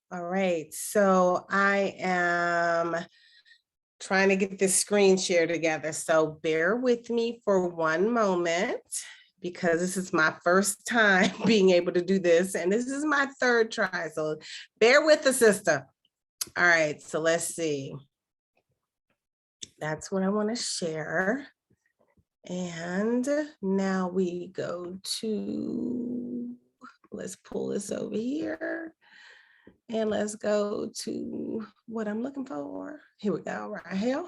All right, so I am trying to get this screen share together. So bear with me for one moment because this is my first time being able to do this. And this is my third try. So bear with the sister. All right, so let's see. That's what I want to share. And now we go to, let's pull this over here. And let's go to what I'm looking for. Here we go, right here.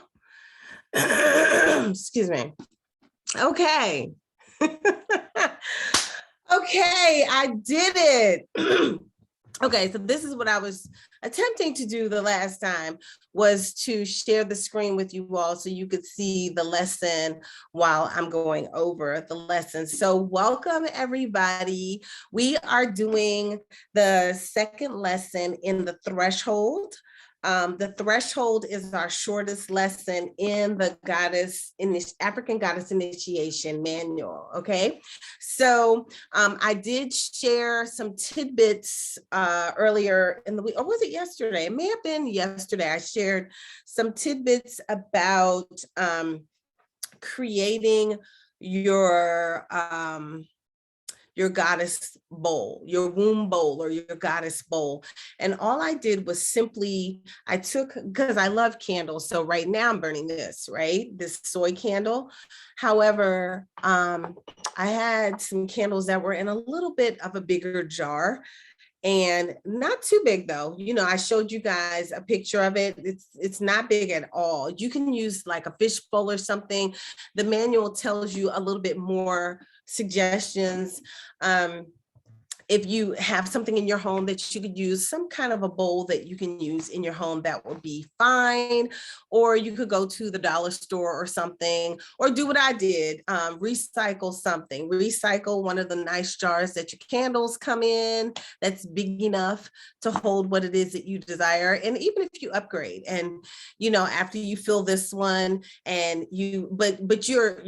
Excuse me. Okay. Okay, I did it. Okay, so this is what I was attempting to do the last time, was to share the screen with you all so you could see the lesson while I'm going over the lesson. So welcome everybody. We are doing the second lesson in the threshold. The threshold is our shortest lesson in the African Goddess Initiation Manual, okay? So I did share some tidbits earlier in the week, or was it yesterday? It may have been yesterday. I shared some tidbits about creating your goddess bowl, your womb bowl, or your goddess bowl. And all I did was simply, I took, because I love candles. So right now I'm burning this, right? This soy candle. However, I had some candles that were in a little bit of a bigger jar, and not too big though. You know, I showed you guys a picture of it. It's not big at all. You can use like a fish bowl or something. The manual tells you a little bit more suggestions. If you have something in your home that you could use, some kind of a bowl that you can use in your home, that would be fine. Or you could go to the dollar store or something, or do what I did, recycle something. Recycle one of the nice jars that your candles come in, that's big enough to hold what it is that you desire. And even if you upgrade and, you know, after you fill this one and but you're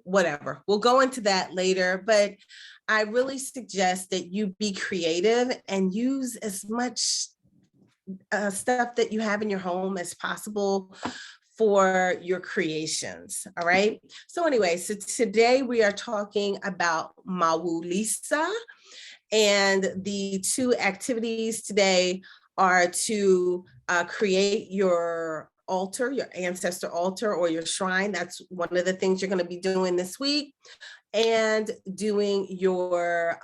whatever, we'll go into that later. But I really suggest that you be creative and use as much stuff that you have in your home as possible for your creations. All right. So anyway, so today we are talking about Mawu Lisa, and the two activities today are to create your altar, your ancestor altar or your shrine. That's one of the things you're going to be doing this week, and doing your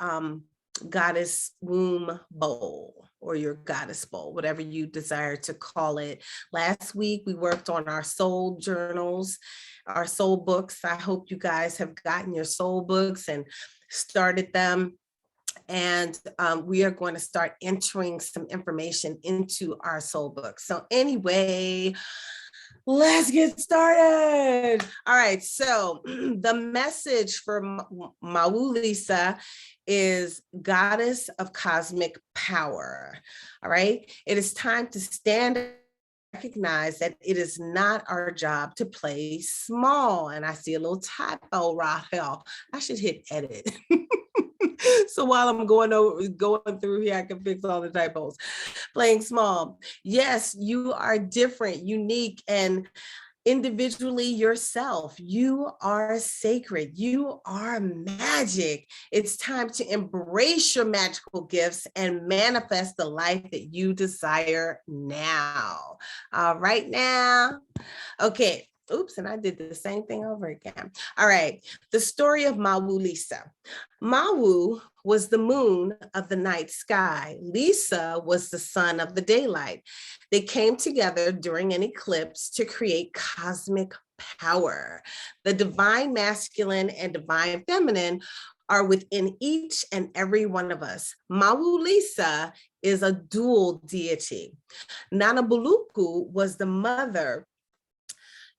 goddess womb bowl or your goddess bowl, whatever you desire to call it. Last week, we worked on our soul journals, our soul books. I hope you guys have gotten your soul books and started them. And we are going to start entering some information into our soul book. So anyway, let's get started. All right, so the message for Mawu Lisa is goddess of cosmic power. All right, it is time to stand, recognize that it is not our job to play small. And I see a little typo right here. I should hit edit. So while I'm going through here, I can fix all the typos. Playing small. Yes, you are different, unique, and individually yourself. You are sacred. You are magic. It's time to embrace your magical gifts and manifest the life that you desire now. All right now. Okay. Oops, and I did the same thing over again. All right, the story of Mawu Lisa. Mawu was the moon of the night sky. Lisa was the sun of the daylight. They came together during an eclipse to create cosmic power. The divine masculine and divine feminine are within each and every one of us. Mawu Lisa is a dual deity. Nana Buluku was the mother,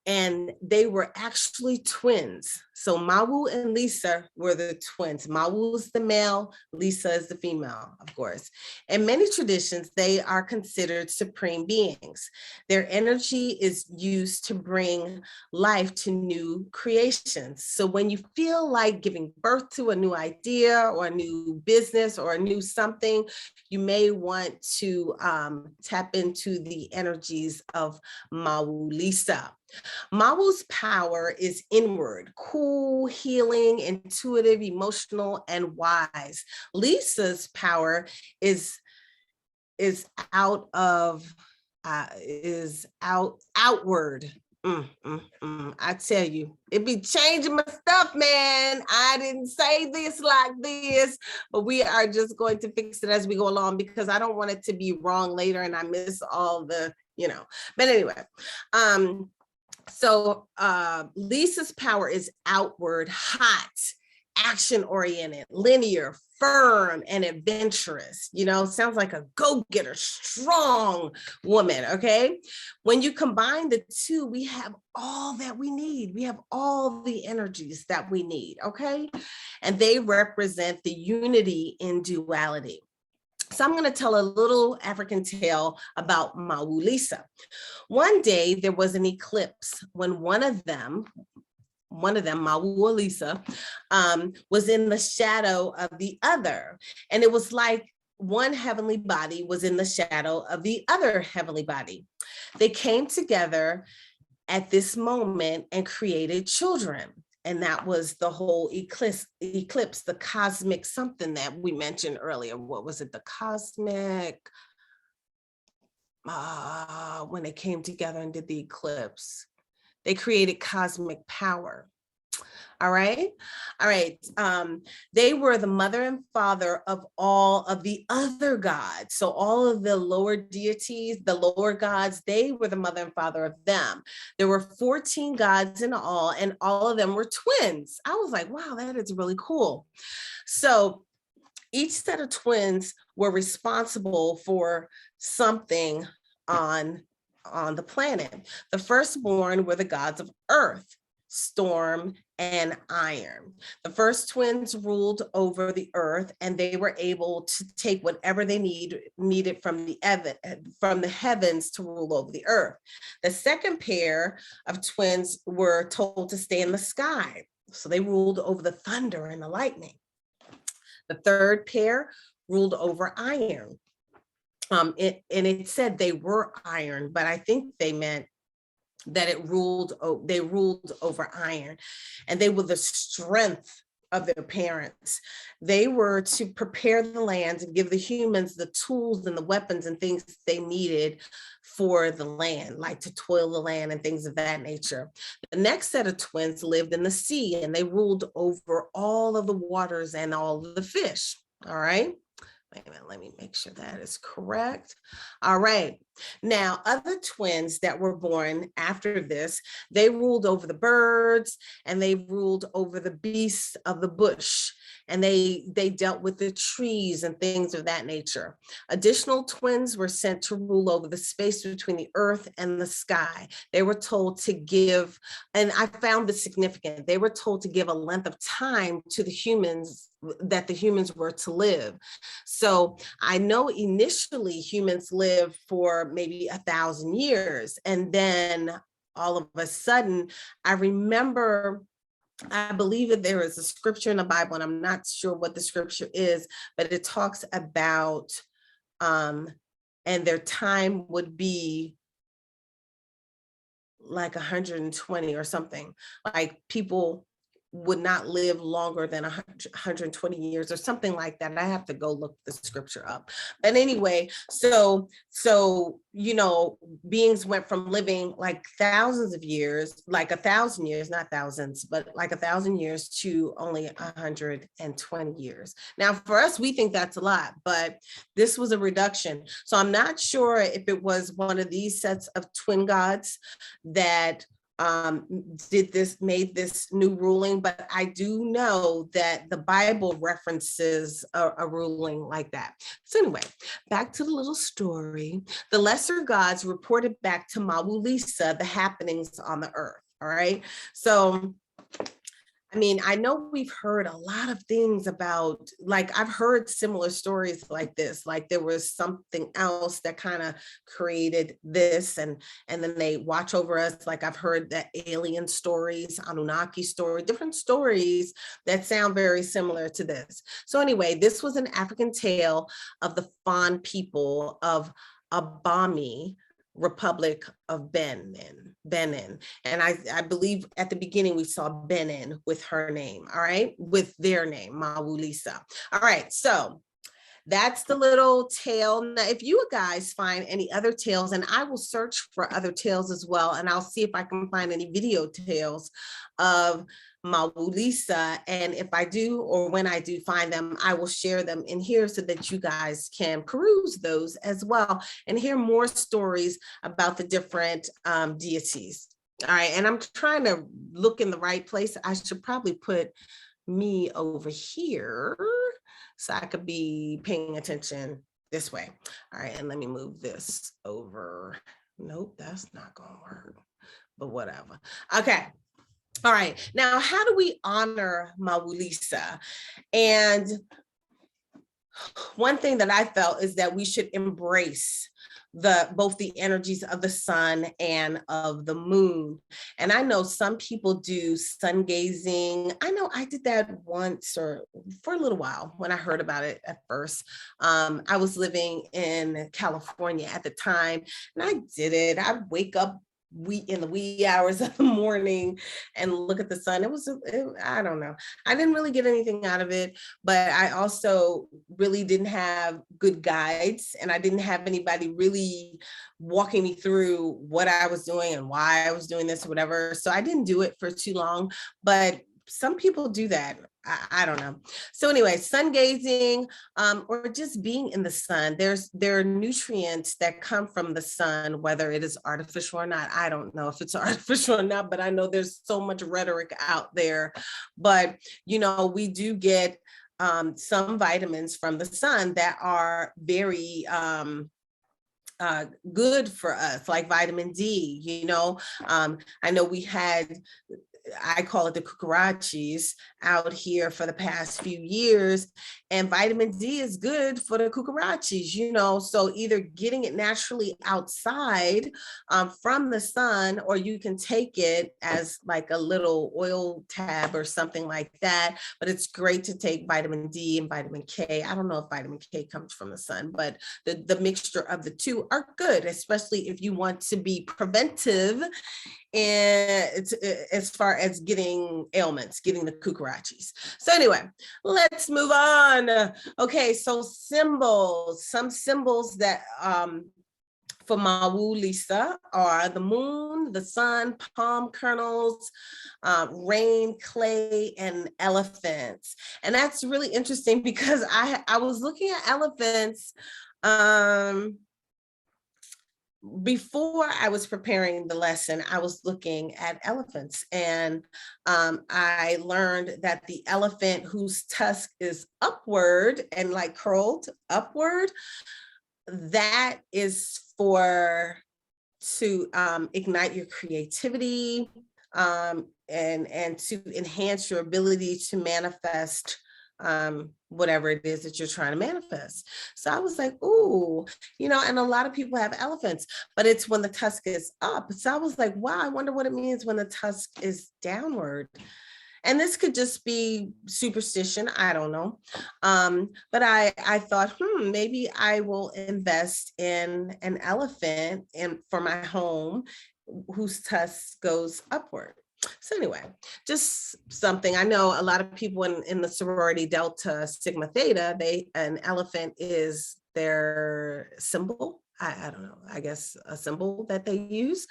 and they were actually twins. So Mawu and Lisa were the twins. Mawu is the male, Lisa is the female, of course. In many traditions, they are considered supreme beings. Their energy is used to bring life to new creations. So when you feel like giving birth to a new idea or a new business or a new something, you may want to tap into the energies of Mawu Lisa. Mawu's power is inward, cool, healing, intuitive, emotional, and wise. Lisa's power is out of outward. I tell you, it be changing my stuff, man. I didn't say this like this, but we are just going to fix it as we go along because I don't want it to be wrong later and I miss all the, but anyway, so Lisa's power is outward, hot, action-oriented, linear, firm, and adventurous. Sounds like a go-getter, strong woman, okay? When you combine the two, we have all that we need. We have all the energies that we need, okay? And they represent the unity in duality. So I'm going to tell a little African tale about Mawu Lisa. One day there was an eclipse when one of them, Mawu or Lisa, was in the shadow of the other. And it was like one heavenly body was in the shadow of the other heavenly body. They came together at this moment and created children. And that was the whole eclipse, the cosmic something that we mentioned earlier. What was it? The cosmic, when they came together and did the eclipse, they created cosmic power. All right. They were the mother and father of all of the other gods. So all of the lower deities, the lower gods, they were the mother and father of them. There were 14 gods in all, and all of them were twins. I was like, wow, that is really cool. So each set of twins were responsible for something on the planet. The firstborn were the gods of earth, storm, and iron. The first twins ruled over the earth, and they were able to take whatever they needed from the heavens to rule over the earth. The second pair of twins were told to stay in the sky, so they ruled over the thunder and the lightning. The third pair ruled over iron. It said they were iron, but I think they meant that they ruled over iron, and they were the strength of their parents. They were to prepare the land and give the humans the tools and the weapons and things they needed for the land, like to toil the land and things of that nature. The next set of twins lived in the sea, and they ruled over all of the waters and all of the fish. All right. Wait a minute, let me make sure that is correct. All right. Now, other twins that were born after this, they ruled over the birds and they ruled over the beasts of the bush, and they dealt with the trees and things of that nature. Additional twins were sent to rule over the space between the earth and the sky. They were told to give, and I found this significant, they were told to give a length of time to the humans that the humans were to live. So I know initially humans lived for maybe 1,000 years. And then all of a sudden, I believe that there is a scripture in the Bible, and I'm not sure what the scripture is, but it talks about, and their time would be like 120 or something, like people would not live longer than 120 years or something like that. I have to go look the scripture up. But anyway, so beings went from living like thousands of years, like 1,000 years, not thousands, but like 1,000 years to only 120 years. Now, for us, we think that's a lot, but this was a reduction. So I'm not sure if it was one of these sets of twin gods that made this new ruling, but I do know that the Bible references a ruling like that. So anyway, back to the little story. The lesser gods reported back to Mawu Lisa the happenings on the earth. All right. So mean, I know we've heard a lot of things about, like, I've heard similar stories like this, like there was something else that kind of created this, and then they watch over us. Like I've heard that alien stories, Anunnaki story, different stories that sound very similar to this. So anyway, this was an African tale of the Fon people of Abami, Republic of Benin. And I believe at the beginning we saw Benin with her name, all right, with their name, Mawu Lisa. All right, so that's the little tale. Now, if you guys find any other tales, and I will search for other tales as well, and I'll see if I can find any video tales of Mawu Lisa. And if I do, or when I do find them, I will share them in here so that you guys can peruse those as well and hear more stories about the different deities. All right, and I'm trying to look in the right place. I should probably put me over here so I could be paying attention this way. All right, and let me move this over. Nope, that's not gonna work, but whatever. Okay. All right, now how do we honor Mawu Lisa? And one thing that I felt is that we should embrace both the energies of the sun and of the moon. And I know some people do sun gazing. I know I did that once, or for a little while when I heard about it at first. I was living in California at the time, and I did it. I'd wake up in the wee hours of the morning and look at the sun. I don't know. I didn't really get anything out of it, but I also really didn't have good guides, and I didn't have anybody really walking me through what I was doing and why I was doing this or whatever. So I didn't do it for too long, but some people do that. I don't know. So anyway, sun gazing, or just being in the sun. There are nutrients that come from the sun, whether it is artificial or not. I don't know if it's artificial or not, but I know there's so much rhetoric out there. But we do get some vitamins from the sun that are very good for us, like vitamin D. I know we had, I call it the cucarachas out here for the past few years, and vitamin D is good for the cucarachas, so either getting it naturally outside from the sun, or you can take it as like a little oil tab or something like that. But it's great to take vitamin D and vitamin K. I don't know if vitamin K comes from the sun, but the mixture of the two are good, especially if you want to be preventive and as far as getting ailments, getting the cucarachas. So anyway, let's move on. Okay, so symbols, some symbols that for Mawu Lisa are the moon, the sun, palm kernels, rain, clay, and elephants. And that's really interesting because I was looking at elephants before I was preparing the lesson. I was looking at elephants, and I learned that the elephant whose tusk is upward and like curled upward, that is to ignite your creativity and to enhance your ability to manifest whatever it is that you're trying to manifest. So I was like, ooh, and a lot of people have elephants, but it's when the tusk is up. So I was like, wow, I wonder what it means when the tusk is downward. And this could just be superstition, I don't know. But I thought, maybe I will invest in an elephant for my home whose tusk goes upward. So anyway, just something. I know a lot of people in the sorority Delta Sigma Theta, an elephant is their symbol. I don't know, I guess a symbol that they use.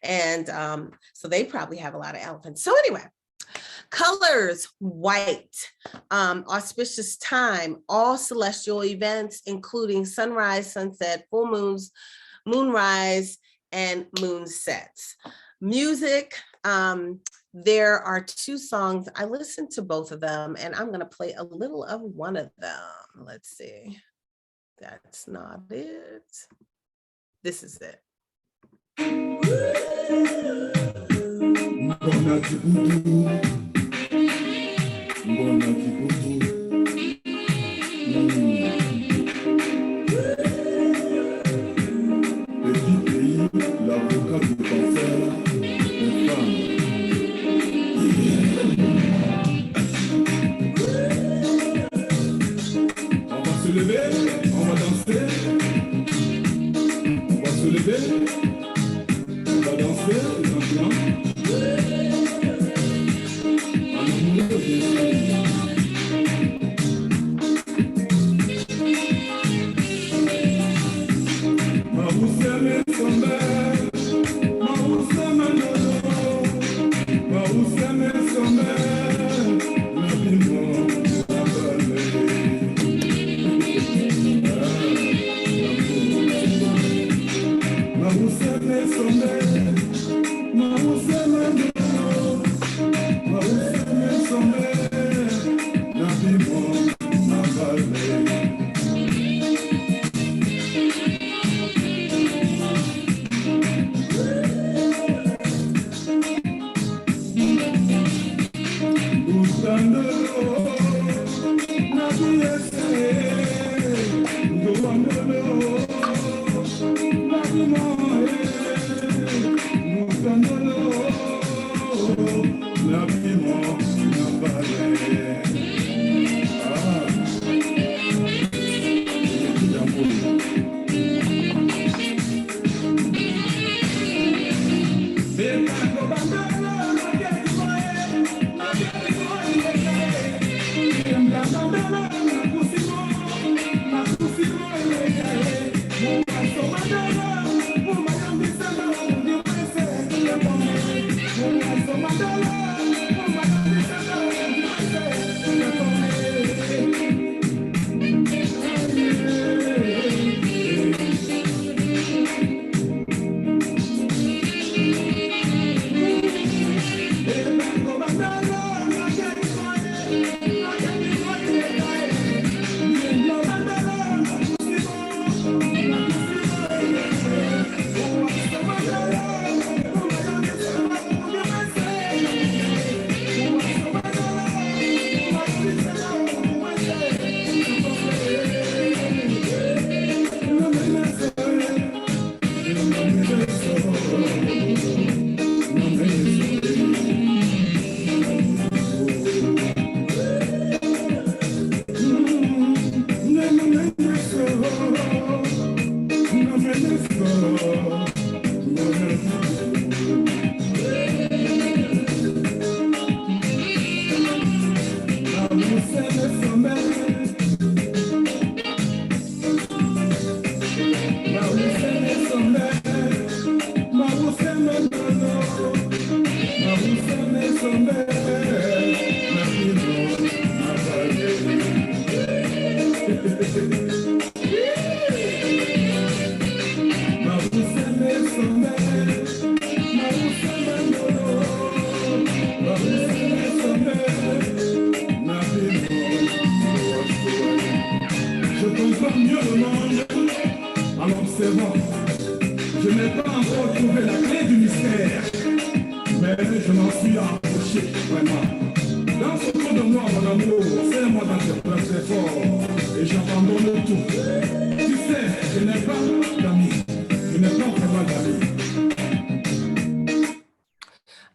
And so they probably have a lot of elephants. So anyway, colors, white, auspicious time, all celestial events, including sunrise, sunset, full moons, moonrise, and moon sets. Music, there are two songs. I listened to both of them, and I'm going to play a little of one of them. Let's see. That's not it. This is it.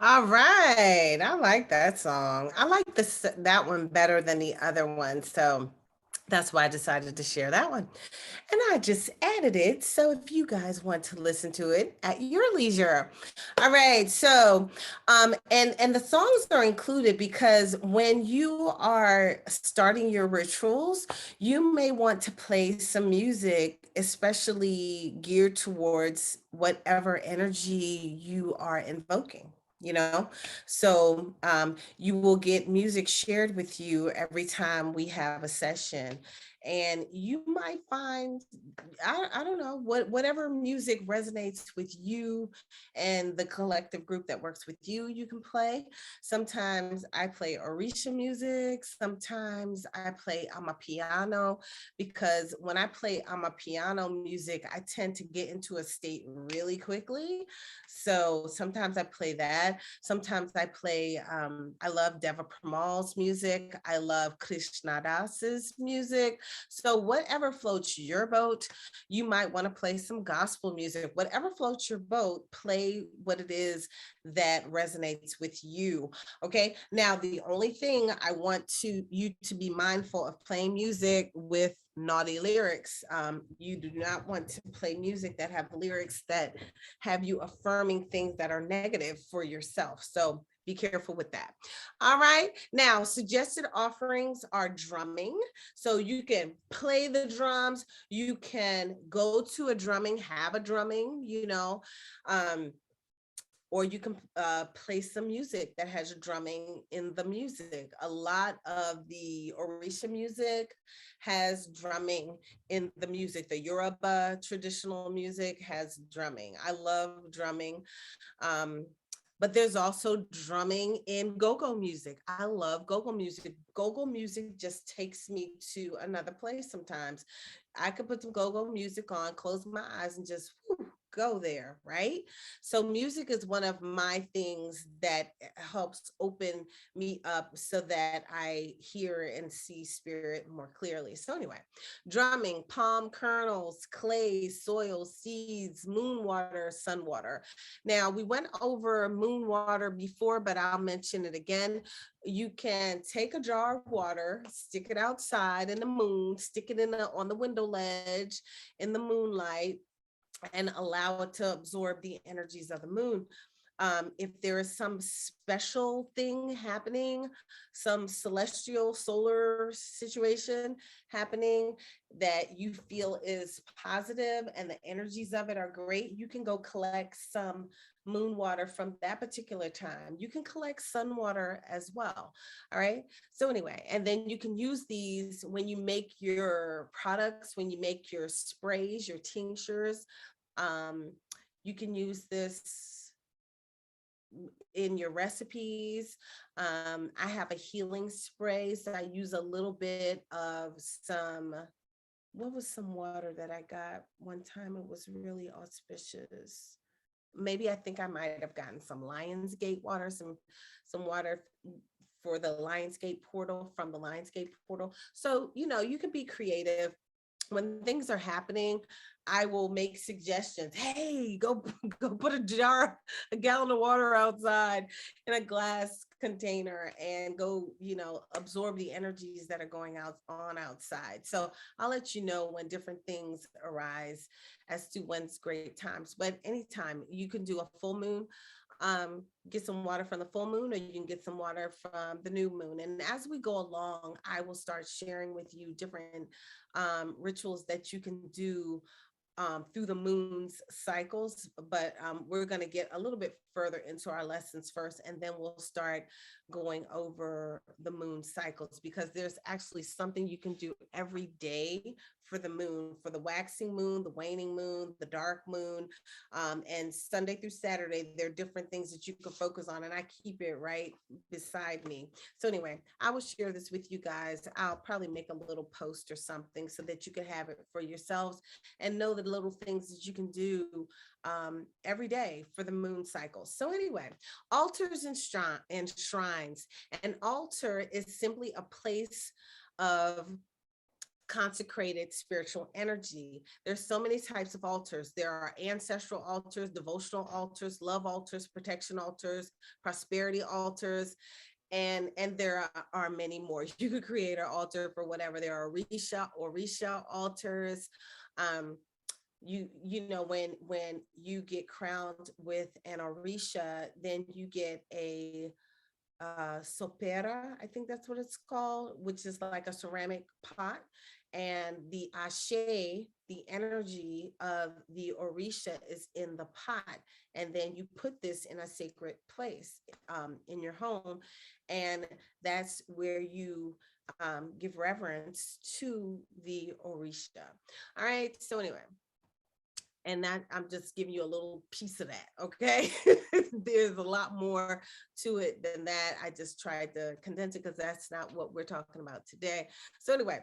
All right. I like that song. I like that one better than the other one. So that's why I decided to share that one. And I just added it. So if you guys want to listen to it at your leisure. All right. So and the songs are included because when you are starting your rituals, you may want to play some music, especially geared towards whatever energy you are invoking. So you will get music shared with you every time we have a session, and you might find I don't know, whatever music resonates with you and the collective group that works with you, you can play. Sometimes I play Orisha music. Sometimes I play amapiano, because when I play amapiano music, I tend to get into a state really quickly. So sometimes I play that. Sometimes I play, I love Deva Premal's music. I love Krishna Das's music. So whatever floats your boat, you might want to play some gospel music. Whatever floats your boat, play what it is that resonates with you. Okay. Now, the only thing I want you to be mindful of playing music with naughty lyrics. You do not want to play music that have lyrics that have you affirming things that are negative for yourself. So be careful with that. All right. Now, suggested offerings are drumming. So you can play the drums, you can go to a drumming, have a drumming, or you can play some music that has drumming in the music. A lot of the Orisha music has drumming in the music. The Yoruba traditional music has drumming. I love drumming. Um, but there's also drumming in go-go music. I love go-go music. Go-go music just takes me to another place sometimes. I could put some go-go music on, close my eyes, and just go there, right? So music is one of my things that helps open me up so that I hear and see spirit more clearly. So anyway, drumming, palm kernels, clay, soil, seeds, moon water, sun water. Now, we went over moon water before, but I'll mention it again. You can take a jar of water, stick it outside in the moon, stick it on the window ledge in the moonlight, and allow it to absorb the energies of the moon. If there is some special thing happening, some celestial solar situation happening that you feel is positive and the energies of it are great, you can go collect some moon water from that particular time. You can collect sun water as well. All right. So anyway, and then you can use these when you make your products, when you make your sprays, your tinctures. um, you can use this in your recipes. I have a healing spray, so I use a little bit of some, what was some water that I got one time? It was really auspicious. Maybe I think I might have gotten some Lionsgate water, some water for the Lionsgate portal, from the Lionsgate portal. So, you can be creative. When things are happening, I will make suggestions. Hey, go go put a gallon of water outside in a glass container, and go, absorb the energies that are going on outside. So I'll let you know when different things arise as to when's great times. But anytime you can do a full moon, get some water from the full moon, or you can get some water from the new moon. And as we go along, I will start sharing with you different rituals that you can do through the moon's cycles. But we're going to get a little bit further into our lessons first, and then we'll start going over the moon cycles, because there's actually something you can do every day for the moon, for the waxing moon, the waning moon, the dark moon, and Sunday through Saturday, there are different things that you can focus on, and I keep it right beside me. So anyway, I will share this with you guys. I'll probably make a little post or something so that you can have it for yourselves and know the little things that you can do every day for the moon cycle. So anyway, altars and shrines. An altar is simply a place of consecrated spiritual energy. There's so many types of altars. There are ancestral altars, devotional altars, love altars, protection altars, prosperity altars, and there are many more. You could create an altar for whatever. There are Orisha altars. When you get crowned with an Orisha, then you get a sopera, I think that's what it's called, which is like a ceramic pot. and the ashe, the energy of the orisha, is in the pot. And then you put this in a sacred place in your home, and that's where you give reverence to the orisha. All right, so anyway, and that, I'm just giving you a little piece of that, okay? There's a lot more to it than that. I just tried to condense it because that's not what we're talking about today. So anyway,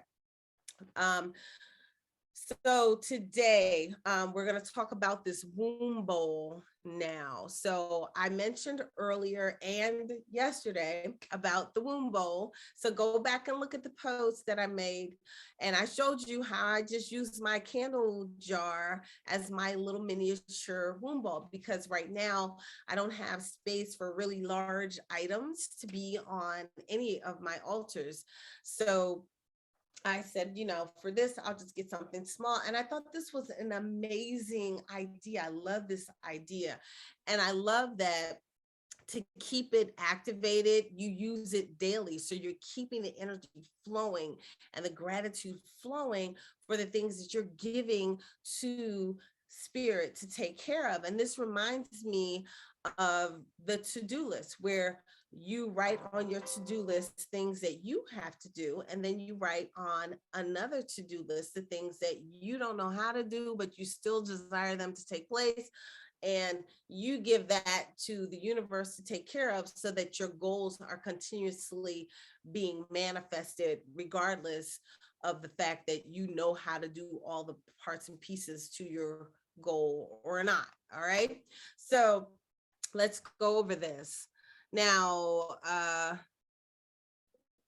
so today we're going to talk about this womb bowl now. So I mentioned earlier and yesterday about the womb bowl. So go back and look at the post that I made, and I showed you how I just used my candle jar as my little miniature womb bowl, because right now I don't have space for really large items to be on any of my altars. So I said, for this, I'll just get something small. And I thought this was an amazing idea. I love this idea. And I love that to keep it activated, you use it daily. So you're keeping the energy flowing and the gratitude flowing for the things that you're giving to spirit to take care of. And this reminds me of the to-do list, where you write on your to-do list things that you have to do, and then you write on another to-do list the things that you don't know how to do, but you still desire them to take place. And you give that to the universe to take care of, so that your goals are continuously being manifested, regardless of the fact that you know how to do all the parts and pieces to your goal or not. All right. So let's go over this. Now,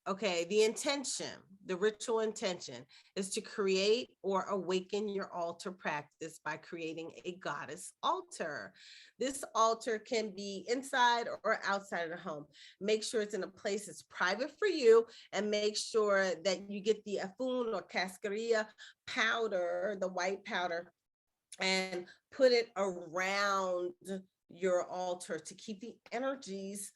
okay, the intention, the ritual intention is to create or awaken your altar practice by creating a goddess altar. This altar can be inside or outside of the home. Make sure it's in a place that's private for you, and make sure that you get the afun or cascarilla powder, the white powder, and put it around your altar to keep the energies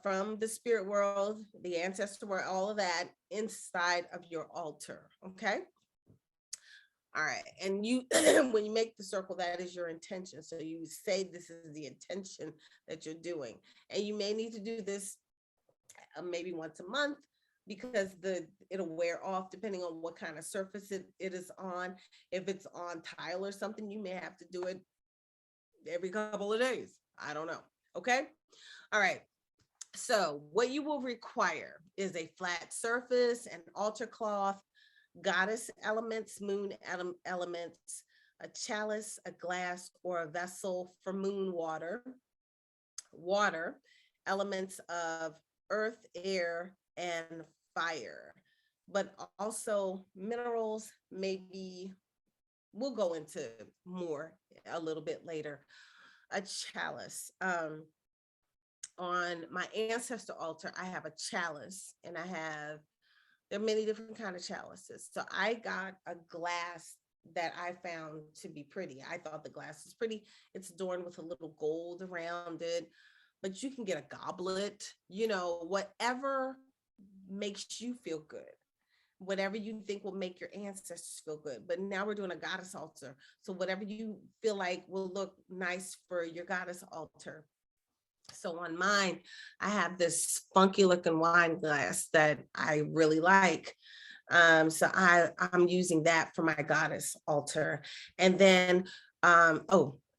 from the spirit world, the ancestor world, all of that inside of your altar. Okay. All right. And you, when you make the circle, that is your intention. So you say this is the intention that you're doing. And you may need to do this maybe once a month, because it'll wear off depending on what kind of surface it is on. If it's on tile or something, you may have to do it every couple of days. I don't know. Okay. All right. So what you will require is a flat surface, an altar cloth, goddess elements, moon elements, a chalice, a glass, or a vessel for moon water, elements of earth, air, and fire, but also minerals. Maybe we'll go into more a little bit later. A chalice. On my ancestor altar, I have a chalice, and there are many different kind of chalices. So I got a glass that I found to be pretty. I thought the glass was pretty. It's adorned with a little gold around it, but you can get a goblet, whatever makes you feel good, whatever you think will make your ancestors feel good. But now we're doing a goddess altar. So whatever you feel like will look nice for your goddess altar. So on mine, I have this funky looking wine glass that I really like. So I'm using that for my goddess altar. And then,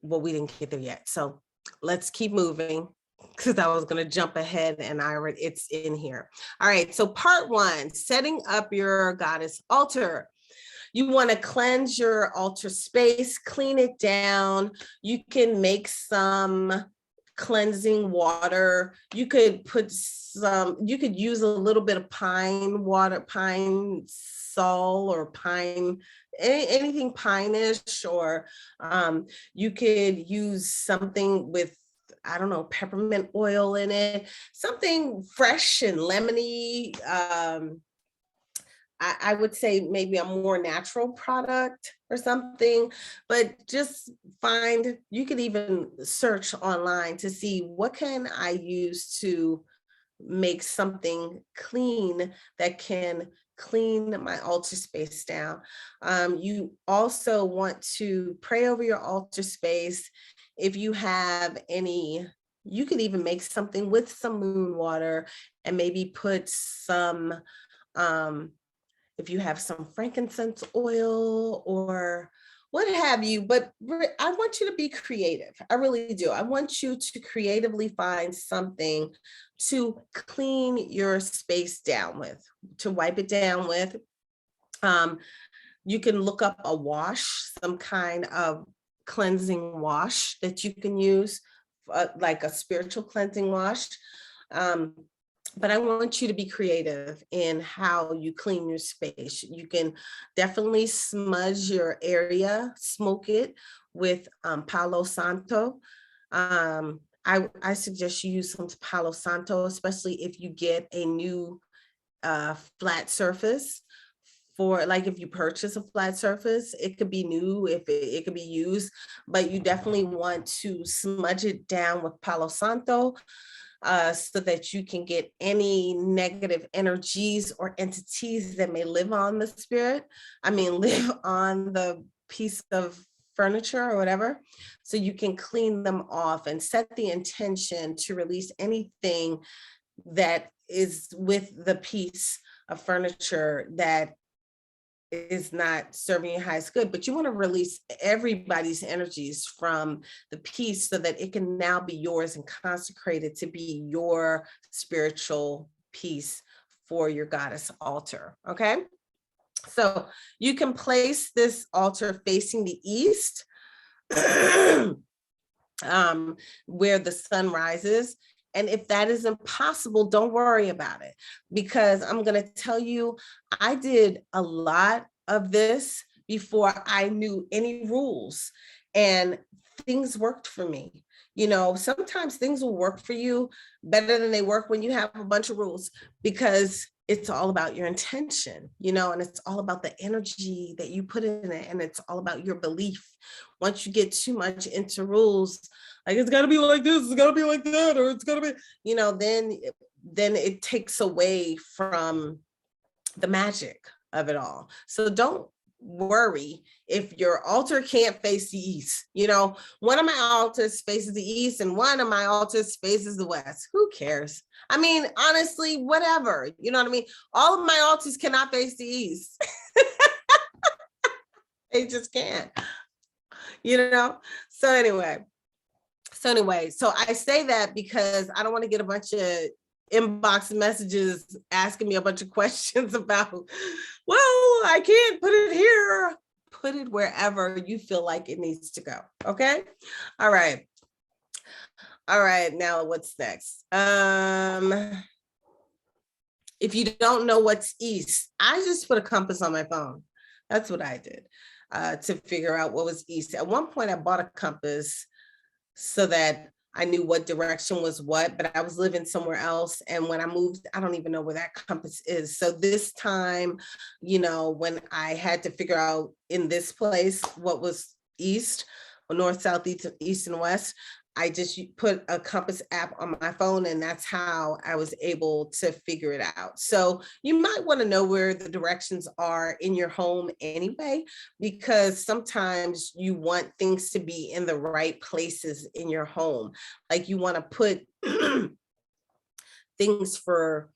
we didn't get there yet. So let's keep moving, because I was going to jump ahead, and it's in here. All right. So part 1, setting up your goddess altar. You want to cleanse your altar space, clean it down. You can make some cleansing water. You could use a little bit of pine water, pine sol, or pine, anything pine-ish, or you could use something with, I don't know, peppermint oil in it, something fresh and lemony. I would say maybe a more natural product or something, but just you could even search online to see what can I use to make something clean that can clean my altar space down. You also want to pray over your altar space. If you have any, you could even make something with some moon water and maybe put some, if you have some frankincense oil or what have you, but I want you to be creative. I really do. I want you to creatively find something to clean your space down with, to wipe it down with. You can look up a wash, some kind of cleansing wash that you can use, like a spiritual cleansing wash. But I want you to be creative in how you clean your space. You can definitely smudge your area, smoke it with Palo Santo. I suggest you use some Palo Santo, especially if you get a new flat surface. For like, if you purchase a flat surface, it could be new, if it could be used, but you definitely want to smudge it down with Palo Santo. So that you can get any negative energies or entities that may live on the spirit. Live on the piece of furniture or whatever. So you can clean them off and set the intention to release anything that is with the piece of furniture that is not serving your highest good, but you want to release everybody's energies from the piece so that it can now be yours and consecrated to be your spiritual piece for your goddess altar. Okay. So you can place this altar facing the east, where the sun rises. And if that is impossible, don't worry about it, because I'm going to tell you, I did a lot of this before I knew any rules, and things worked for me. Sometimes things will work for you better than they work when you have a bunch of rules, because it's all about your intention, and it's all about the energy that you put in it. And it's all about your belief. Once you get too much into rules, like it's got to be like this, it's got to be like that, or it's got to be, then it takes away from the magic of it all. So don't worry if your altar can't face the east. One of my altars faces the east and one of my altars faces the west. Who cares? Honestly, whatever. You know what I mean? All of my altars cannot face the east. They just can't. So I say that because I don't want to get a bunch of inbox messages asking me a bunch of questions about, well, I can't put it here. Put it wherever you feel like it needs to go. Okay. All right. Now what's next? If you don't know what's east, I just put a compass on my phone. That's what I did to figure out what was east. At one point I bought a compass so that I knew what direction was what, but I was living somewhere else. And when I moved, I don't even know where that compass is. So this time, when I had to figure out in this place what was east, or north, south, east, and west, I just put a compass app on my phone, and that's how I was able to figure it out. So you might want to know where the directions are in your home anyway, because sometimes you want things to be in the right places in your home. Like you want to put things for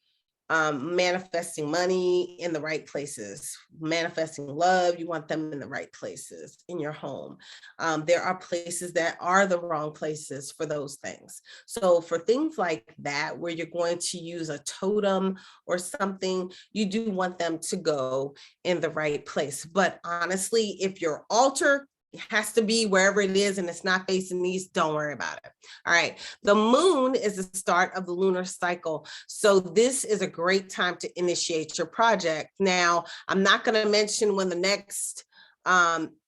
manifesting money in the right places, manifesting love, you want them in the right places in your home. There are places that are the wrong places for those things. So for things like that, where you're going to use a totem or something, you do want them to go in the right place. But honestly, if your altar has to be wherever it is and it's not facing east, don't worry about it. All right. The moon is the start of the lunar cycle. So this is a great time to initiate your project. Now, I'm not going to mention when the next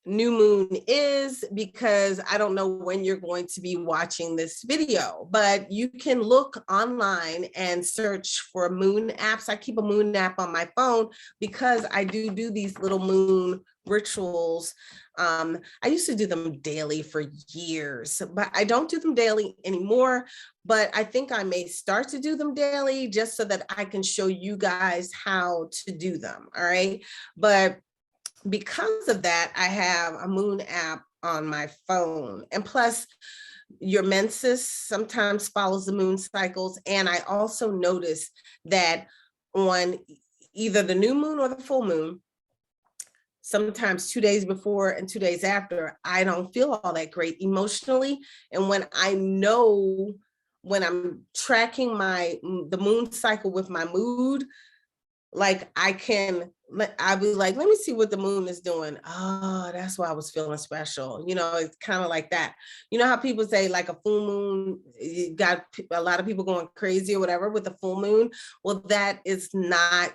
new moon is, because I don't know when you're going to be watching this video, but you can look online and search for moon apps. I keep a moon app on my phone because I do these little moon rituals. I used to do them daily for years, but I don't do them daily anymore. But I think I may start to do them daily just so that I can show you guys how to do them. All right. But because of that, I have a moon app on my phone. And plus, your menses sometimes follows the moon cycles. And I also notice that on either the new moon or the full moon, sometimes 2 days before and 2 days after, I don't feel all that great emotionally. And when I know, when I'm tracking the moon cycle with my mood, like I'll be like, let me see what the moon is doing. Oh, that's why I was feeling special. It's kind of like that. You know how people say like a full moon, you got a lot of people going crazy or whatever with the full moon. Well, that is not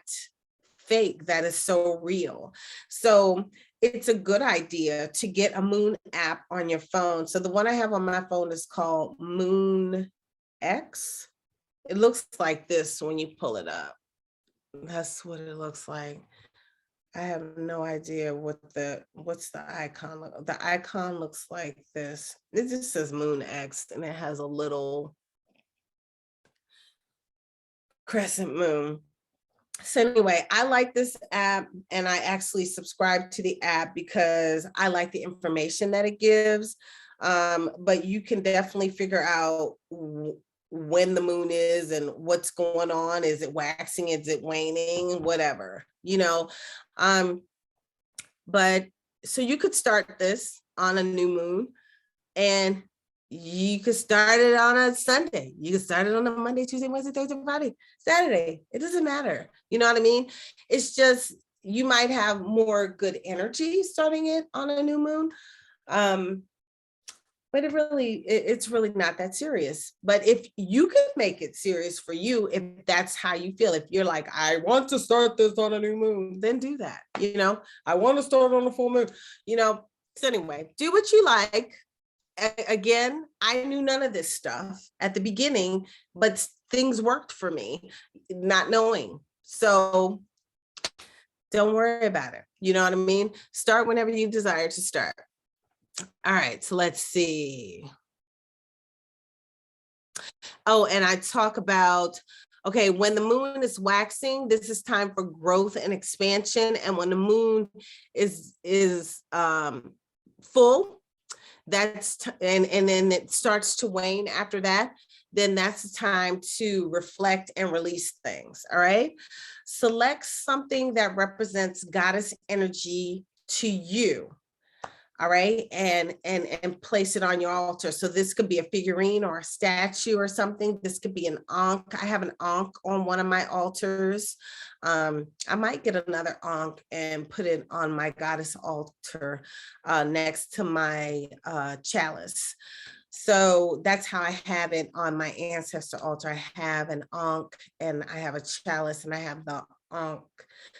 fake. That is so real. So it's a good idea to get a moon app on your phone. So the one I have on my phone is called Moon X. It looks like this when you pull it up. That's what it looks like. I have no idea what's the icon. The icon looks like this. It just says Moon X and it has a little crescent moon. So anyway, I like this app and I actually subscribe to the app because I like the information that it gives. But you can definitely figure out when the moon is and what's going on. Is it waxing? Is it waning? Whatever, but so you could start this on a new moon, and you could start it on a Sunday. You could start it on a Monday, Tuesday, Wednesday, Thursday, Friday, Saturday. It doesn't matter. You know what I mean? It's just, you might have more good energy starting it on a new moon. But it's really not that serious. But if you could make it serious for you, if that's how you feel, if you're like, I want to start this on a new moon, then do that. I want to start on a full moon, So anyway, do what you like. Again, I knew none of this stuff at the beginning, but things worked for me, not knowing. So don't worry about it. You know what I mean? Start whenever you desire to start. All right, so let's see. Oh, and I talk about, okay, when the moon is waxing, this is time for growth and expansion. And when the moon is full, and then it starts to wane after that, then that's the time to reflect and release things. All right. Select something that represents goddess energy to you. All right, and place it on your altar. So this could be a figurine or a statue or something. This could be an ankh. I have an ankh on one of my altars. I might get another ankh and put it on my goddess altar next to my chalice. So that's how I have it on my ancestor altar. I have an ankh and I have a chalice and I have the ankh.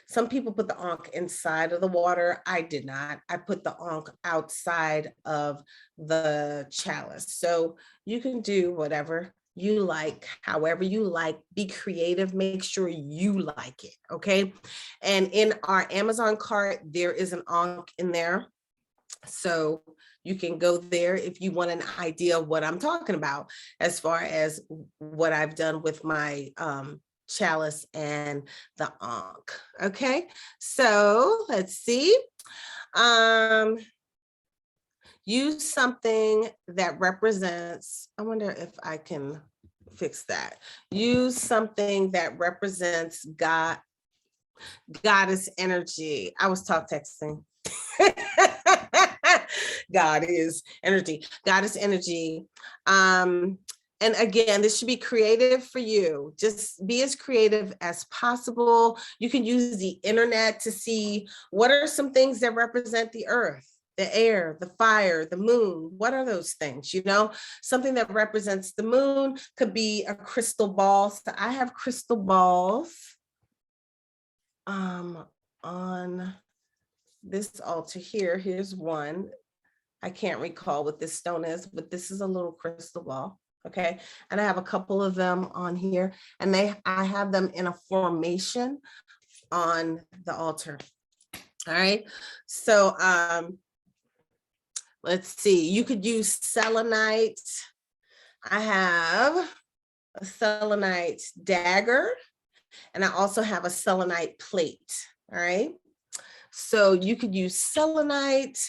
Some people put the ankh inside of the water. I did not. I put the ankh outside of the chalice. So you can do whatever you like, however you like. Be creative. Make sure you like it. Okay. And in our Amazon cart, there is an ankh in there. So you can go there if you want an idea of what I'm talking about as far as what I've done with my chalice and the ankh. Okay, so let's see. Use something that represents, I wonder if I can fix that. Use something that represents goddess energy. I was texting. Goddess energy. And again, this should be creative for you. Just be as creative as possible. You can use the internet to see what are some things that represent the earth, the air, the fire, the moon. What are those things? Something that represents the moon could be a crystal ball. So I have crystal balls on this altar here. Here's one. I can't recall what this stone is, but this is a little crystal ball. Okay. And I have a couple of them on here, and I have them in a formation on the altar. All right. So let's see. You could use selenite. I have a selenite dagger, and I also have a selenite plate. All right. So you could use selenite.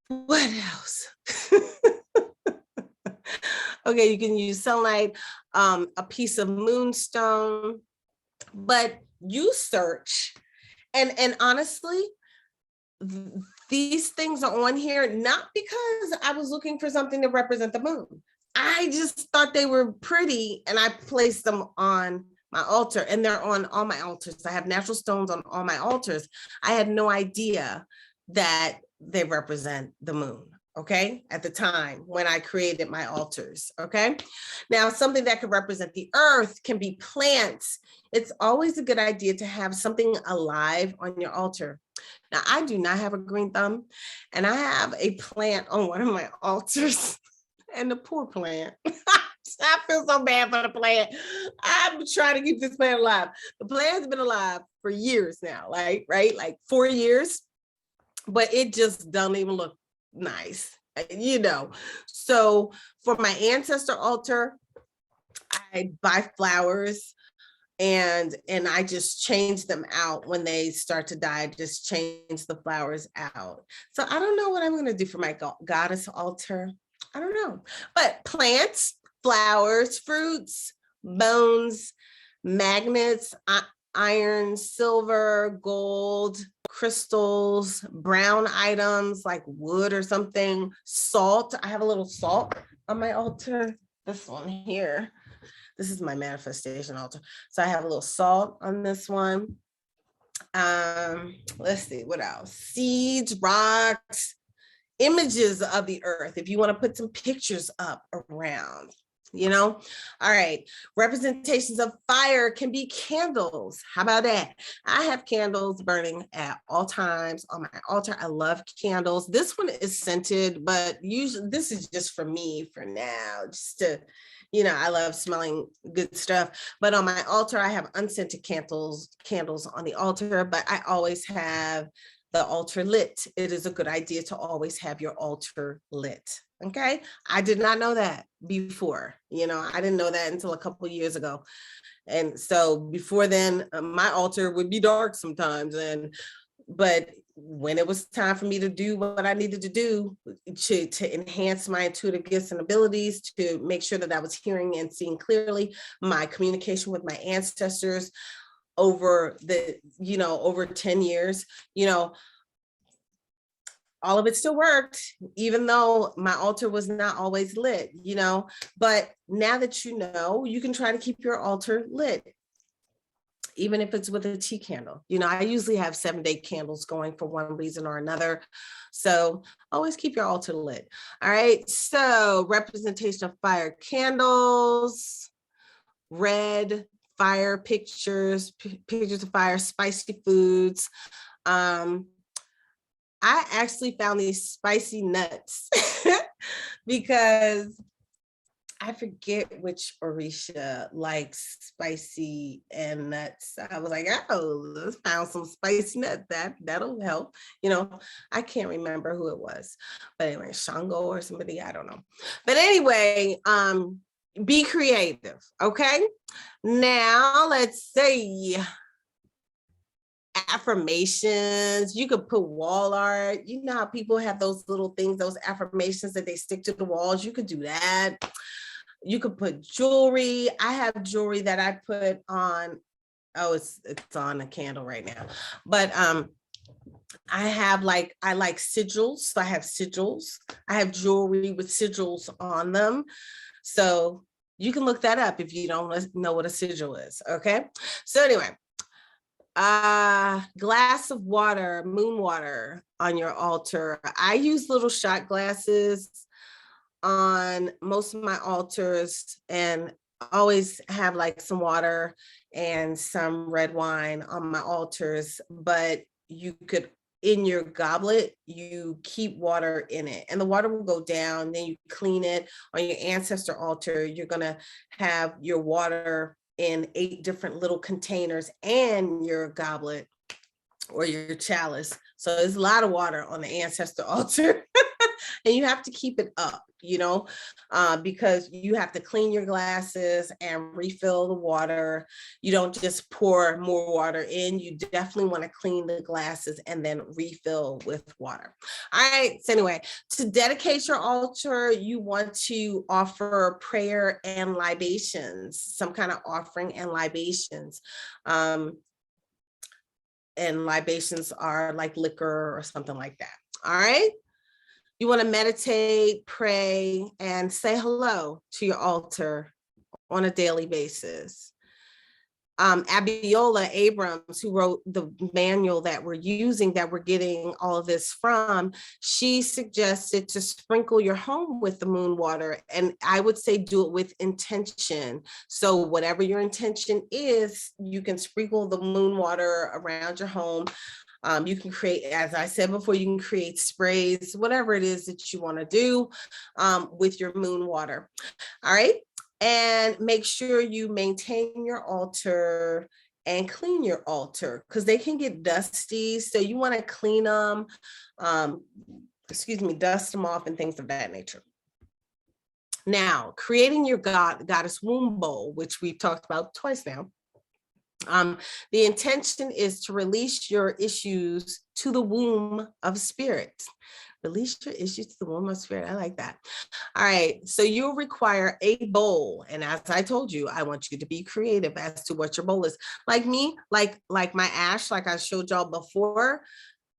What else? Okay, you can use selenite, a piece of moonstone, but you search. And honestly, these things are on here not because I was looking for something to represent the moon. I just thought they were pretty, and I placed them on my altar, and they're on all my altars. I have natural stones on all my altars. I had no idea that they represent the moon. Okay, at the time when I created my altars. Okay, now something that could represent the earth can be plants. It's always a good idea to have something alive on your altar. Now, I do not have a green thumb, and I have a plant on one of my altars, and the poor plant. I feel so bad for the plant. I'm trying to keep this plant alive. The plant's been alive for years now, like, right? Like 4 years, but it just doesn't even look nice, you know. So for my ancestor altar, I buy flowers, and I just change them out when they start to die. I just change the flowers out. So I don't know what I'm going to do for my goddess altar. I don't know, but plants, flowers, fruits, bones, magnets, iron, silver, gold, crystals, brown items like wood or something, salt. I have a little salt on my altar. This one here. This is my manifestation altar. So I have a little salt on this one. Let's see, what else? Seeds, rocks, images of the earth. If you want to put some pictures up around, you know. All right, representations of fire can be candles. How about that? I have candles burning at all times on my altar. I love candles. This one is scented, but usually this is just for me for now, just to, you know, I love smelling good stuff. But on my altar, I have unscented candles on the altar, but I always have the altar lit. It is a good idea to always have your altar lit. Okay. I did not know that before, you know, I didn't know that until a couple of years ago. And so before then, my altar would be dark sometimes. But when it was time for me to do what I needed to do to enhance my intuitive gifts and abilities, to make sure that I was hearing and seeing clearly, my communication with my ancestors over over 10 years, you know, all of it still worked, even though my altar was not always lit, you know. But now that you know, you can try to keep your altar lit, even if it's with a tea candle. You know, I usually have 7-day candles going for one reason or another. So always keep your altar lit. All right. So representation of fire candles, red fire pictures, pictures of fire, spicy foods. I actually found these spicy nuts because I forget which Orisha likes spicy and nuts. I was like, oh, let's found some spicy nuts. That'll help. You know, I can't remember who it was, but anyway, Shango or somebody, I don't know. But anyway, be creative. Okay. Now let's see. Affirmations. You could put wall art. You know how people have those little things, those affirmations that they stick to the walls. You could do that. You could put jewelry. I have jewelry that I put on. Oh, it's on a candle right now. But I like sigils. So I have sigils. I have jewelry with sigils on them. So you can look that up if you don't know what a sigil is. Okay. So anyway, glass of water, moon water on your altar. I use little shot glasses on most of my altars, and always have like some water and some red wine on my altars. But you could in your goblet, you keep water in it, and the water will go down. Then you clean it on your ancestor altar. You're going to have your water in 8 different little containers and your goblet or your chalice. So there's a lot of water on the ancestor altar. And you have to keep it up, because you have to clean your glasses and refill the water. You don't just pour more water in. You definitely want to clean the glasses and then refill with water. All right. So anyway, to dedicate your altar, you want to offer prayer and libations, some kind of offering and libations. And libations are like liquor or something like that. All right. You want to meditate, pray, and say hello to your altar on a daily basis. Abiola Abrams, who wrote the manual that we're using, that we're getting all of this from, she suggested to sprinkle your home with the moon water. And I would say do it with intention. So whatever your intention is, you can sprinkle the moon water around your home. You can create, as I said before, you can create sprays, whatever it is that you want to do with your moon water. All right. And make sure you maintain your altar and clean your altar, because they can get dusty. So you want to clean them, dust them off and things of that nature. Now, creating your goddess womb bowl, which we've talked about twice now. The intention is to release your issues to the womb of spirit. Release your issues to the womb of spirit. I like that. All right. So you'll require a bowl. And as I told you, I want you to be creative as to what your bowl is. Like me, like my ash, like I showed y'all before.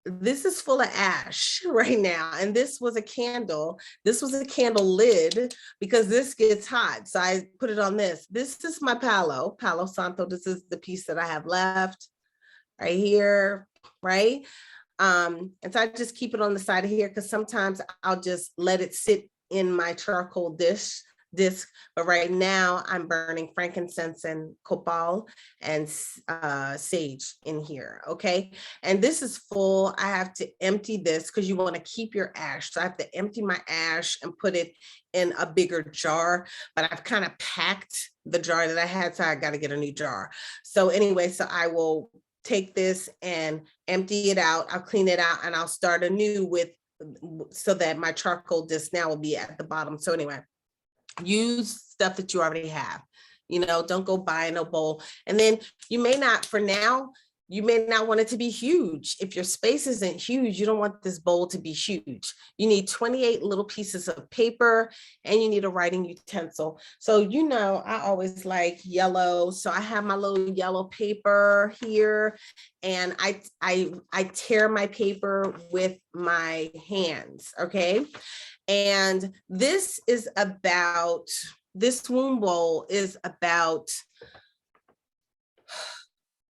This is full of ash right now. And this was a candle. This was a candle lid because this gets hot. So I put it on this. This is my Palo Santo. This is the piece that I have left right here, right? And so I just keep it on the side of here because sometimes I'll just let it sit in my charcoal disc. But right now I'm burning frankincense and copal and sage in here. Okay. And this is full. I have to empty this because you want to keep your ash. So I have to empty my ash and put it in a bigger jar, but I've kind of packed the jar that I had. So I got to get a new jar. So anyway, so I will take this and empty it out. I'll clean it out and I'll start anew with, so that my charcoal disc now will be at the bottom. So anyway, use stuff that you already have, don't go buy no bowl. And then you may not, for now, you may not want it to be huge. If your space isn't huge, you don't want this bowl to be huge. You need 28 little pieces of paper and you need a writing utensil. So, I always like yellow. So I have my little yellow paper here and I tear my paper with my hands. Okay. And this womb bowl is about,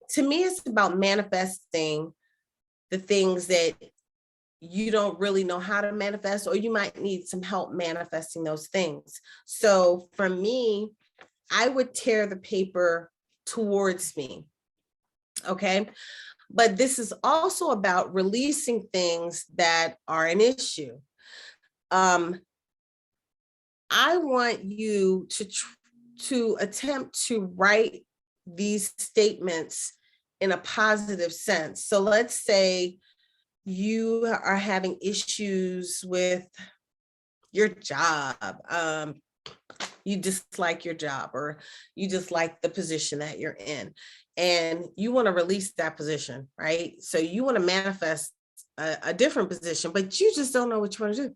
to me, it's about manifesting the things that you don't really know how to manifest, or you might need some help manifesting those things. So for me, I would tear the paper towards me. Okay. But this is also about releasing things that are an issue. I want you to attempt to write these statements in a positive sense. So let's say you are having issues with your job. You dislike your job, or you dislike the position that you're in, and you want to release that position, right? So you want to manifest a different position, but you just don't know what you want to do.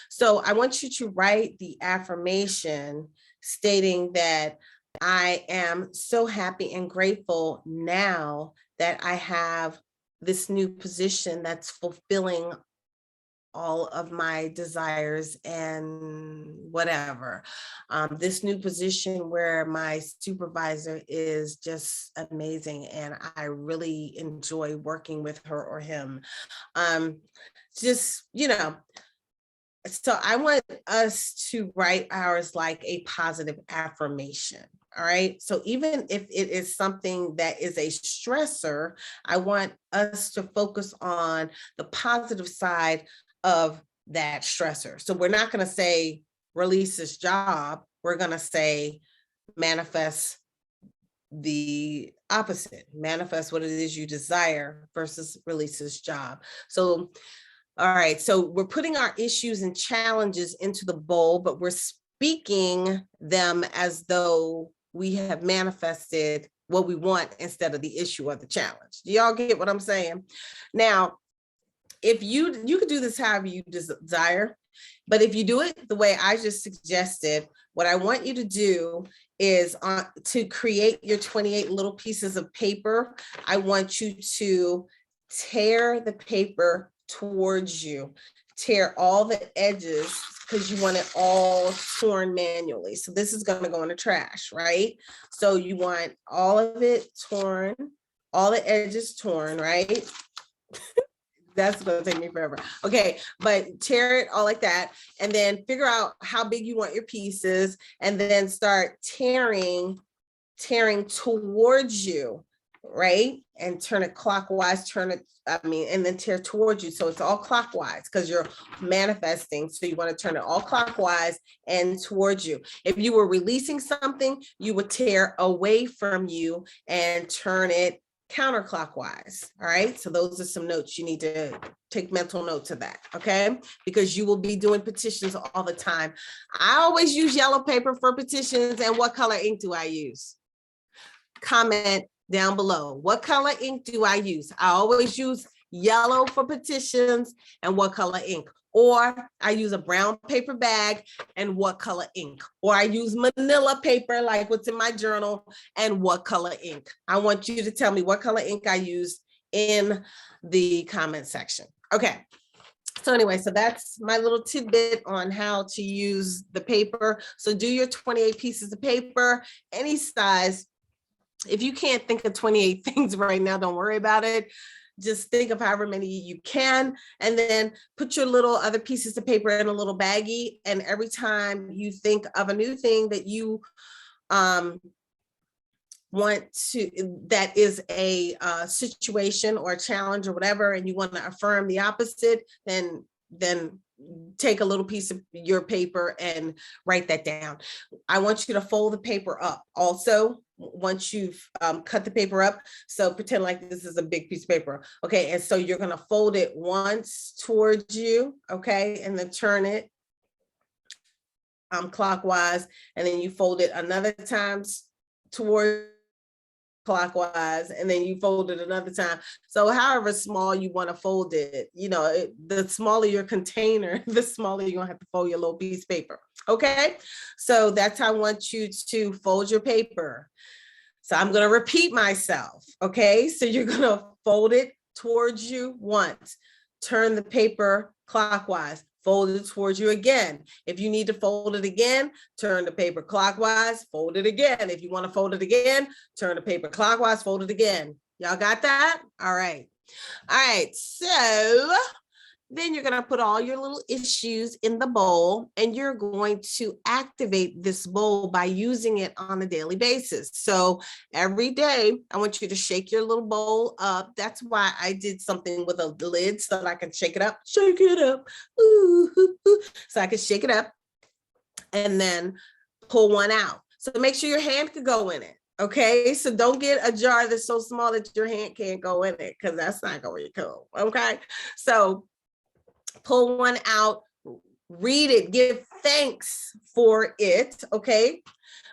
So I want you to write the affirmation stating that I am so happy and grateful now that I have this new position that's fulfilling all of my desires and whatever. This new position where my supervisor is just amazing and I really enjoy working with her or him. Just, So I want us to write ours like a positive affirmation. All right. So even if it is something that is a stressor, I want us to focus on the positive side of that stressor. So we're not going to say release this job. We're going to say manifest the opposite, manifest what it is you desire versus release this job. So all right, so we're putting our issues and challenges into the bowl, but we're speaking them as though we have manifested what we want instead of the issue or the challenge. Do y'all get what I'm saying? Now, if you could do this however you desire, but if you do it the way I just suggested, what I want you to do is to create your 28 little pieces of paper. I want you to tear the paper towards you, tear all the edges because you want it all torn manually. So this is going to go in the trash, right? So you want all of it torn, all the edges torn, right? That's going to take me forever. Okay, but tear it all like that, and then figure out how big you want your pieces, and then start tearing towards you, right? And turn it clockwise, and then tear towards you. So it's all clockwise because you're manifesting. So you want to turn it all clockwise and towards you. If you were releasing something, you would tear away from you and turn it counterclockwise. All right. So those are some notes you need to take mental notes of that. Okay. Because you will be doing petitions all the time. I always use yellow paper for petitions. And what color ink do I use? Comment down below. What color ink do I use? I always use yellow for petitions. And what color ink? Or I use a brown paper bag, and what color ink? Or I use manila paper like what's in my journal, and what color ink? I want you to tell me what color ink I use in the comment section. Okay. So anyway, so that's my little tidbit on how to use the paper. So do your 28 pieces of paper, any size. If you can't think of 28 things right now, don't worry about it. Just think of however many you can, and then put your little other pieces of paper in a little baggie. And every time you think of a new thing that you want to, that is a situation or a challenge or whatever, and you want to affirm the opposite, then take a little piece of your paper and write that down. I want you to fold the paper up also once you've cut the paper up. So pretend like this is a big piece of paper. Okay, and so you're going to fold it once towards you, okay, and then turn it clockwise, and then you fold it another time towards clockwise, and then you fold it another time. So however small you want to fold it, the smaller your container, the smaller you're gonna have to fold your little piece of paper. Okay, so that's how I want you to fold your paper. So I'm gonna repeat myself. Okay, so you're gonna fold it towards you once, turn the paper clockwise, fold it towards you again. If you need to fold it again, turn the paper clockwise, fold it again. If you want to fold it again, turn the paper clockwise, fold it again. Y'all got that? All right. All right. So then you're going to put all your little issues in the bowl, and you're going to activate this bowl by using it on a daily basis. So every day, I want you to shake your little bowl up. That's why I did something with a lid so that I can shake it up, ooh, so I can shake it up and then pull one out. So make sure your hand could go in it. Okay, so don't get a jar that's so small that your hand can't go in it, because that's not going to be cool. Okay, so pull one out, read it, give thanks for it, okay?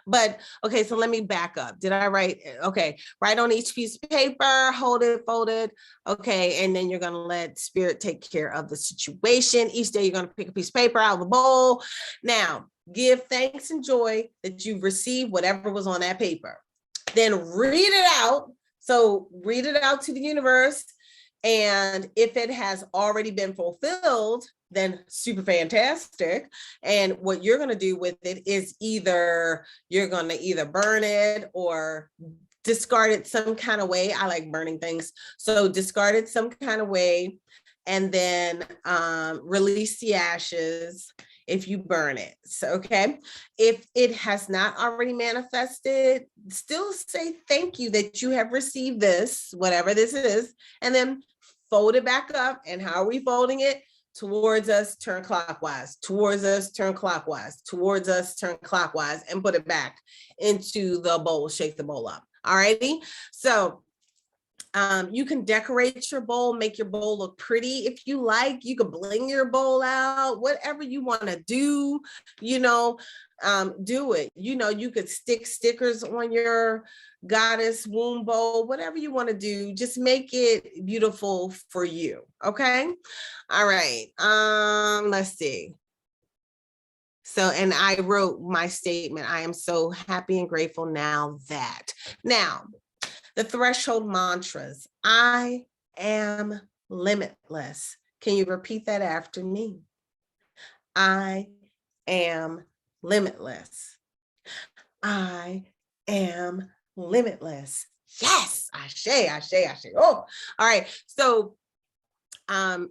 But, okay, so let me back up. Did I write? Okay, write on each piece of paper, hold it, fold it, okay, and then you're gonna let spirit take care of the situation. Each day you're gonna pick a piece of paper out of the bowl. Now, give thanks and joy that you've received whatever was on that paper. Then read it out. So read it out to the universe. And if it has already been fulfilled, then super fantastic. And what you're going to do with it is either you're going to either burn it or discard it some kind of way. I like burning things. So discard it some kind of way. and then release the ashes if you burn it. So, okay. If it has not already manifested, still say thank you that you have received this, whatever this is, and then fold it back up. And how are we folding it? Towards us, turn clockwise, towards us, turn clockwise, towards us, turn clockwise, and put it back into the bowl, shake the bowl up. All righty. So you can decorate your bowl, make your bowl look pretty if you like. You can bling your bowl out, whatever you want to do, do it. You could stick stickers on your goddess womb bowl, whatever you want to do, just make it beautiful for you. Okay. All right. Let's see. So, and I wrote my statement. I am so happy and grateful now. The threshold mantras. I am limitless. Can you repeat that after me? I am limitless. I am limitless. Yes, ashe. Oh, all right. So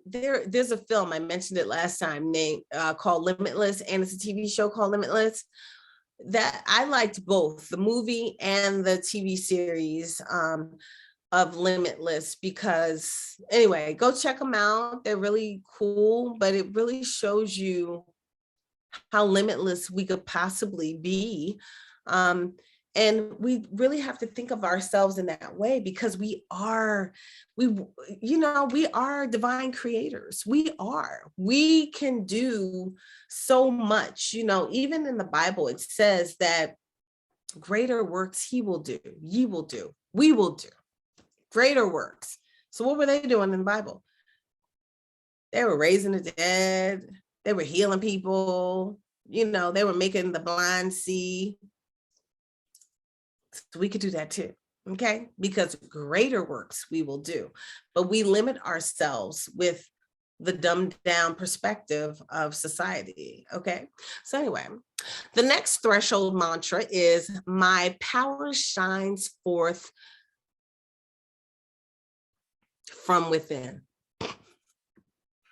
there's a film, I mentioned it last time, named called Limitless, and it's a TV show called Limitless. That I liked both the movie and the TV series of Limitless, because anyway, go check them out. They're really cool, but it really shows you how limitless we could possibly be. And we really have to think of ourselves in that way, because we are divine creators. We can do so much. Even in the Bible, it says that greater works ye will do, we will do greater works. So what were they doing in the Bible? They were raising the dead. They were healing people. They were making the blind see. So we could do that too, okay? Because greater works we will do, but we limit ourselves with the dumbed down perspective of society, okay? So anyway, the next threshold mantra is my power shines forth from within.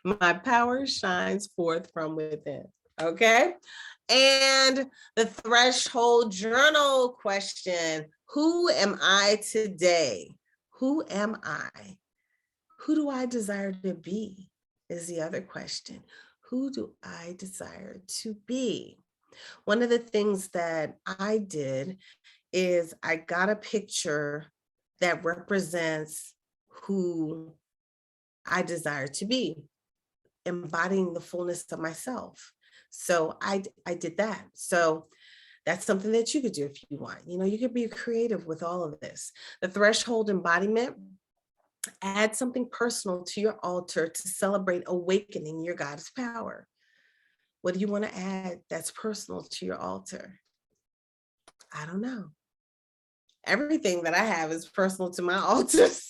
My power shines forth from within, okay? And the threshold journal question, who am I today? Who am I? Who do I desire to be is the other question. Who do I desire to be? One of the things that I did is I got a picture that represents who I desire to be, embodying the fullness of myself. So I did that. So that's something that you could do if you want. You could be creative with all of this. The threshold embodiment, add something personal to your altar to celebrate awakening your goddess power. What do you want to add that's personal to your altar? I don't know. Everything that I have is personal to my altars.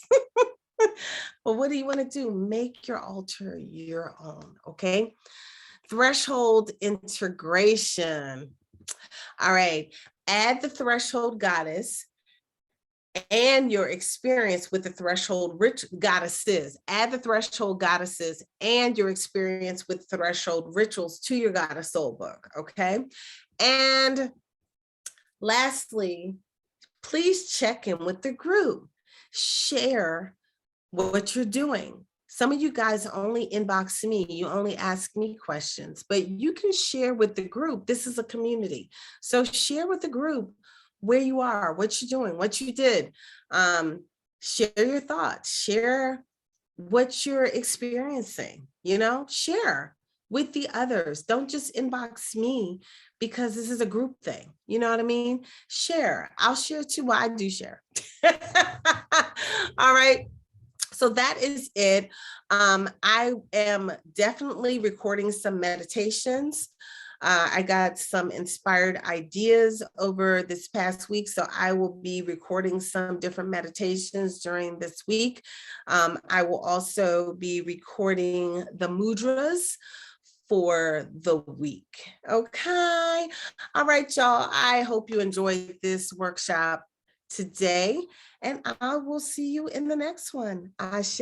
But what do you want to do? Make your altar your own, okay? Threshold integration. All right, add the threshold goddess and your experience with the threshold goddesses. Add the threshold goddesses and your experience with threshold rituals to your goddess soul book, okay? And lastly, please check in with the group. Share what you're doing. Some of you guys only inbox me, you only ask me questions, but you can share with the group. This is a community. So share with the group where you are, what you're doing, what you did. Share your thoughts, share what you're experiencing, share with the others. Don't just inbox me, because this is a group thing. You know what I mean? Share. I'll share too. Well, I do share. All right. So that is it. I am definitely recording some meditations. I got some inspired ideas over this past week, so I will be recording some different meditations during this week. I will also be recording the mudras for the week. Okay. All right, y'all. I hope you enjoyed this workshop today, and I will see you in the next one. Ashe.